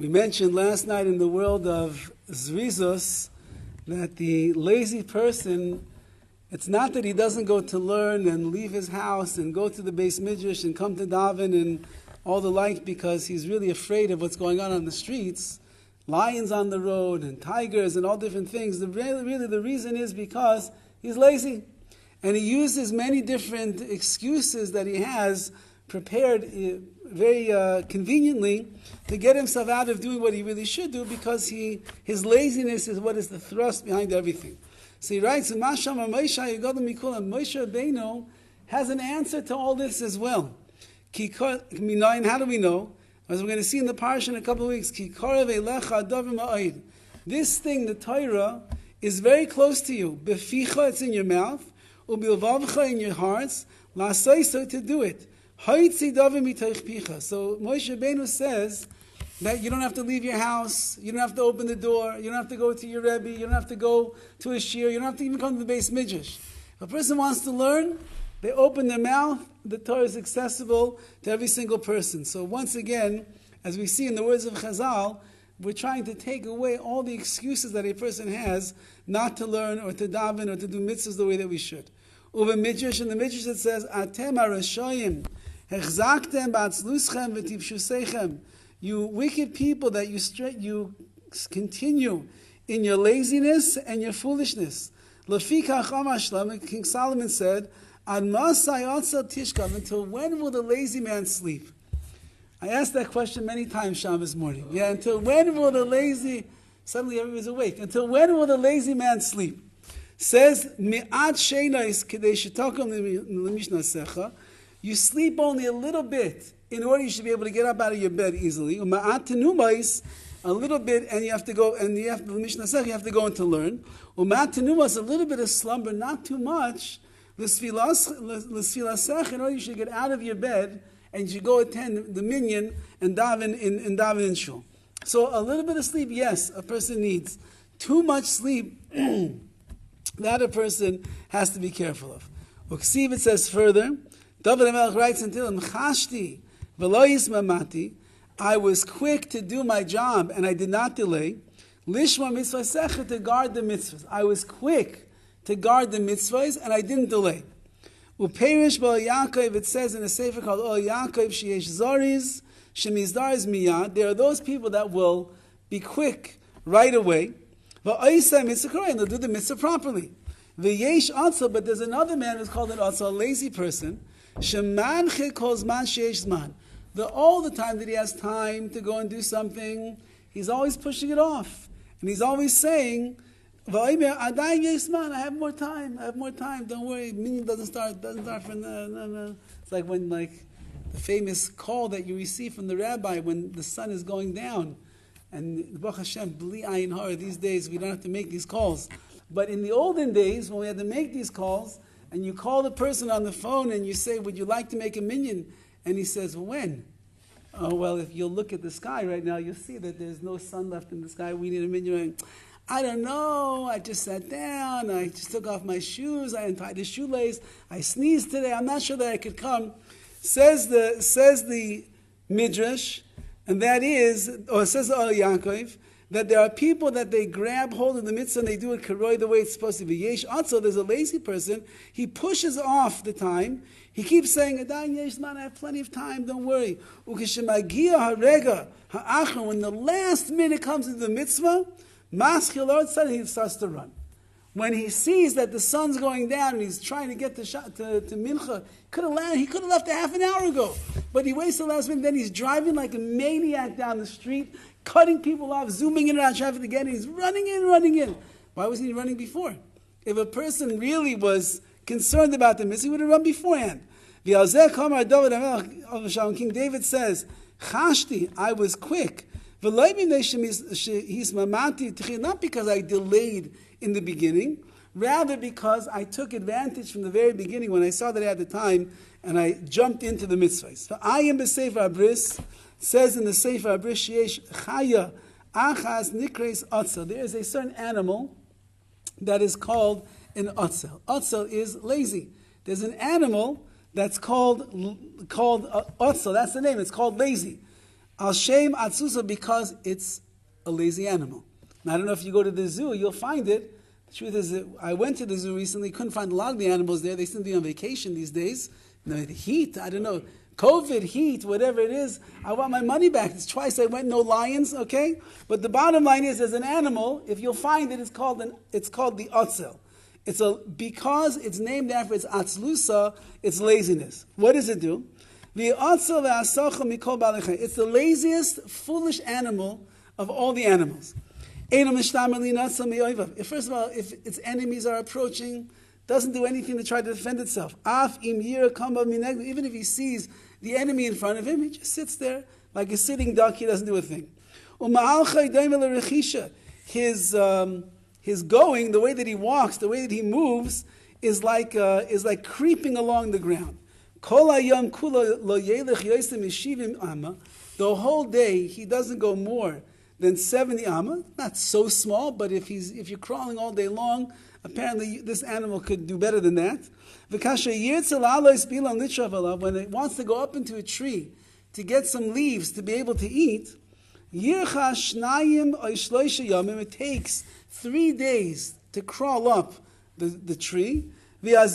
We mentioned last night in the world of ZERIZUS that the lazy person, it's not that he doesn't go to learn and leave his house and go to the Beis Midrash and come to daven and all the like because he's really afraid of what's going on the streets, lions on the road and tigers and all different things. Really the reason is because he's lazy. And he uses many different excuses that he has prepared very conveniently to get himself out of doing what he really should do because his laziness is what is the thrust behind everything. So he writes, Moshe Rabbeinu has an answer to all this as well. How do we know? As we're going to see in the parsha in a couple of weeks, this thing, the Torah, is very close to you. Beficha, it's in your mouth. Ubilvavcha, in your hearts. La'asayso, to do it. So Moshe Rabbeinu says that you don't have to leave your house, you don't have to open the door, you don't have to go to your Rabbi, you don't have to go to a shir, you don't have to even come to the Beis Midrash. If a person wants to learn, they open their mouth, the Torah is accessible to every single person. So once again, as we see in the words of Chazal, we're trying to take away all the excuses that a person has not to learn or to daven or to do mitzvahs the way that we should. Uve Midrash, in the Midrash it says, Atem arashoyim, hechzaktem ba'atzluschem v'tivshuseichem. You wicked people that you continue in your laziness and your foolishness. Lefikach amashlam, King Solomon said, Ad masai otzel tishkav, until when will the lazy man sleep? I asked that question many times Shabbos morning. Yeah, until when will the lazy, suddenly everybody's awake, until when will the lazy man sleep? Says, Mi'at sheinais kedei shetakom l'mishnasecha, you sleep only a little bit in order you should be able to get up out of your bed easily. U'ma'at tenumais, a little bit, and you have to go, and you have to, l'mishnasecha, you have to go in to learn. U'ma'at tenumas, a little bit of slumber, not too much, l'sfilasech, in order you should get out of your bed, and you should go attend the minyan and daven in shul. So a little bit of sleep, yes, a person needs. Too much sleep, that a person has to be careful of. Uksiv, it says further, Dovid HaMelech writes until him, Chashti v'lo yismamati, I was quick to do my job and I did not delay. Lishma mitzvah, to guard the mitzvahs. I was quick to guard the mitzvahs and I didn't delay. Uperish b'ol Yaakov, it says in a sefer called Ol Yaakov, sheyesh zoriz, shemizdariz miyad. There are those people that will be quick right away. V'oisem mitzvah, and they'll do the mitzvah properly. V'yesh atzel, but there's another man who's called an atzel, a lazy person. Shemanche calls man sheyesh zman. All the time that he has time to go and do something, he's always pushing it off. And he's always saying, I have more time, don't worry, minyan doesn't start for no. It's like when the famous call that you receive from the rabbi when the sun is going down. And Baruch Hashem, bli ayin har, these days we don't have to make these calls. But in the olden days, when we had to make these calls, and you call the person on the phone and you say, would you like to make a minyan? And he says, when? Oh, well, if you'll look at the sky right now, you'll see that there's no sun left in the sky. We need a minyan. I don't know. I just sat down. I just took off my shoes. I untied the shoelace. I sneezed today. I'm not sure that I could come. Says the Midrash, and that is, or says the Yaakov, that there are people that they grab hold of the mitzvah and they do it karoi the way it's supposed to be. Yesh also, there's a lazy person. He pushes off the time. He keeps saying, "Adayin yesh man, I have plenty of time. Don't worry." Ukeshemagia harega ha'achron, when the last minute comes into the mitzvah, maschil suddenly he starts to run. When he sees that the sun's going down and he's trying to get to mincha, he could have left a half an hour ago, but he waits the last minute. Then he's driving like a maniac down the street, cutting people off, zooming in and out of traffic again. And he's running in. Why wasn't he running before? If a person really was concerned about the mitzvah, he would have run beforehand. King David says, "Chashti, I was quick." Not because I delayed in the beginning, rather because I took advantage from the very beginning when I saw that I had the time and I jumped into the mitzvahs. I am the Sefer Abris, says in the Sefer Abris, Sheyesh Chaya Achaz Nikres Otzel. There is a certain animal that is called an Otzel. Otzel is lazy. There's an animal that's called Otzel. That's the name. It's called lazy. Al Shem Atzusa, because it's a lazy animal. Now, I don't know if you go to the zoo, you'll find it. The truth is that I went to the zoo recently, couldn't find a lot of the animals there. They seem to be on vacation these days. The heat, I don't know, COVID, heat, whatever it is, I want my money back. It's twice I went, no lions, okay? But the bottom line is, as an animal, if you'll find it, it's called the otzel. Because it's named after its atzlusa, its laziness. What does it do? It's the laziest, foolish animal of all the animals. First of all, if its enemies are approaching, doesn't do anything to try to defend itself. Even if he sees the enemy in front of him, he just sits there like a sitting duck. He doesn't do a thing. His going, the way that he walks, the way that he moves, is like creeping along the ground. The whole day he doesn't go more than 70 amma. Not so small, but if you're crawling all day long, apparently this animal could do better than that. When it wants to go up into a tree to get some leaves to be able to eat, it takes 3 days to crawl up the tree. And then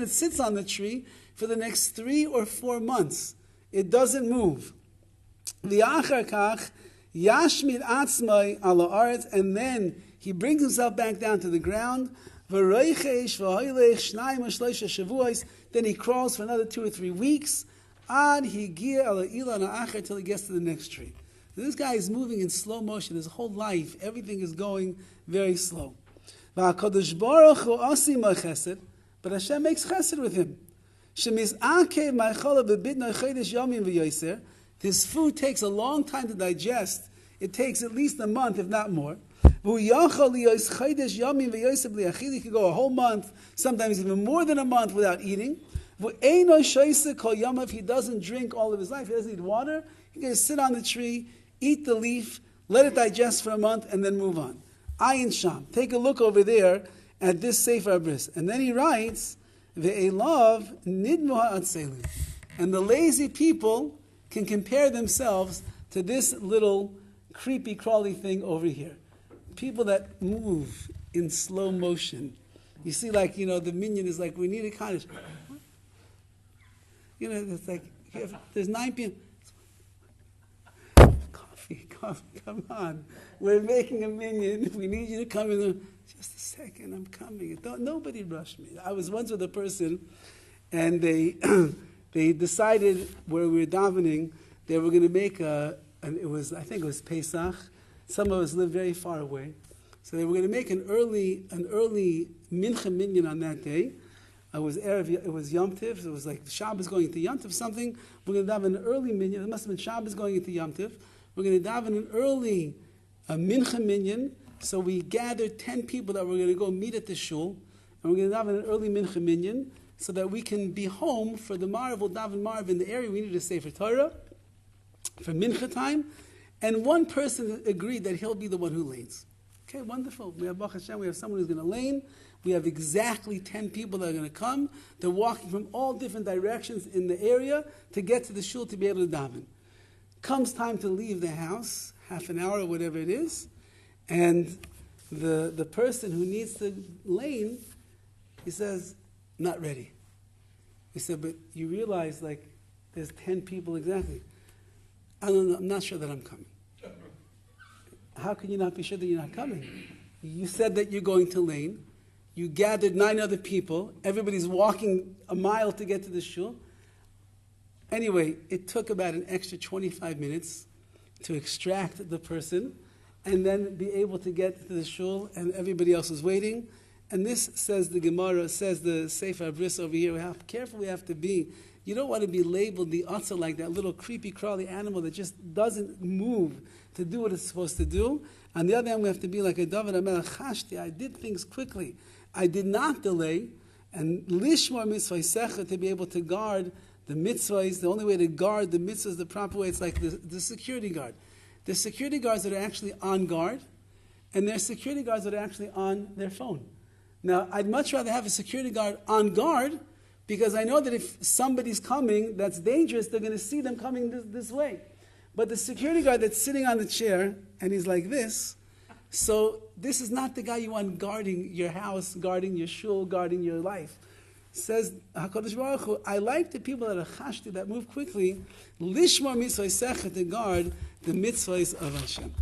it sits on the tree for the next 3 or 4 months. It doesn't move. And then he brings himself back down to the ground. Then he crawls for another 2 or 3 weeks until he gets to the next tree. This guy is moving in slow motion. His whole life, everything is going very slow. But Hashem makes chesed with him. His food takes a long time to digest. It takes at least a month, if not more. He could go a whole month, sometimes even more than a month without eating. If he doesn't drink all of his life, he doesn't eat water, he can just sit on the tree, eat the leaf, let it digest for a month, and then move on. Ayin Sham. Take a look over there at this Sefer Bris. And then he writes, Ve'elav nidmuha atzelim. And the lazy people can compare themselves to this little creepy crawly thing over here. People that move in slow motion. You see, like, the minion is like, we need a cottage. It's like, there's 9 p.m. Coffee, come on. We're making a minion. We need you to come in. Just a second, I'm coming. Nobody rushed me. I was once with a person, and they decided where we were davening, they were going to make I think it was Pesach. Some of us live very far away. So they were going to make an early mincha minyan on that day. It was Yom Tiv. It was like Shabbos going into Yom Tiv something. We're going to daven an early minyan. It must have been Shabbos going into Yom Tiv. We're going to daven an early mincha minyan. So we gathered 10 people that were going to go meet at the shul. And we're going to daven an early mincha minyan so that we can be home for the Marav. We'll daven Marav in the area. We need to stay for Torah, for mincha time. And one person agreed that he'll be the one who lanes. Okay, wonderful. We have Baruch Hashem, we have someone who's going to lane. We have exactly 10 people that are going to come. They're walking from all different directions in the area to get to the shul to be able to daven. Comes time to leave the house, half an hour or whatever it is, and the person who needs to lane, he says, not ready. He said, but you realize, like, there's 10 people exactly. I don't know, I'm not sure that I'm coming. How can you not be sure that you're not coming? You said that you're going to lane. You gathered 9 other people. Everybody's walking a mile to get to the shul. Anyway, it took about an extra 25 minutes to extract the person and then be able to get to the shul, and everybody else is waiting. And this, says the Gemara, says the Sefer Bris over here, how careful we have to be. You don't want to be labeled the Atza, like that little creepy crawly animal that just doesn't move to do what it's supposed to do. On the other hand, we have to be like a Dovid HaMelech Chashti. I did things quickly. I did not delay. And lishmor mitzvah, to be able to guard the mitzvahs. The only way to guard the mitzvahs the proper way, it's like the security guard. There's security guards that are actually on guard, and there's security guards that are actually on their phone. Now, I'd much rather have a security guard on guard, Because I know that if somebody's coming that's dangerous, they're going to see them coming this way. But the security guard that's sitting on the chair, and he's like this, so this is not the guy you want guarding your house, guarding your shul, guarding your life. Says HaKadosh Baruch Hu, I like the people that are chashti, that move quickly, lishma mitzvah sechet, to guard the mitzvahs of Hashem.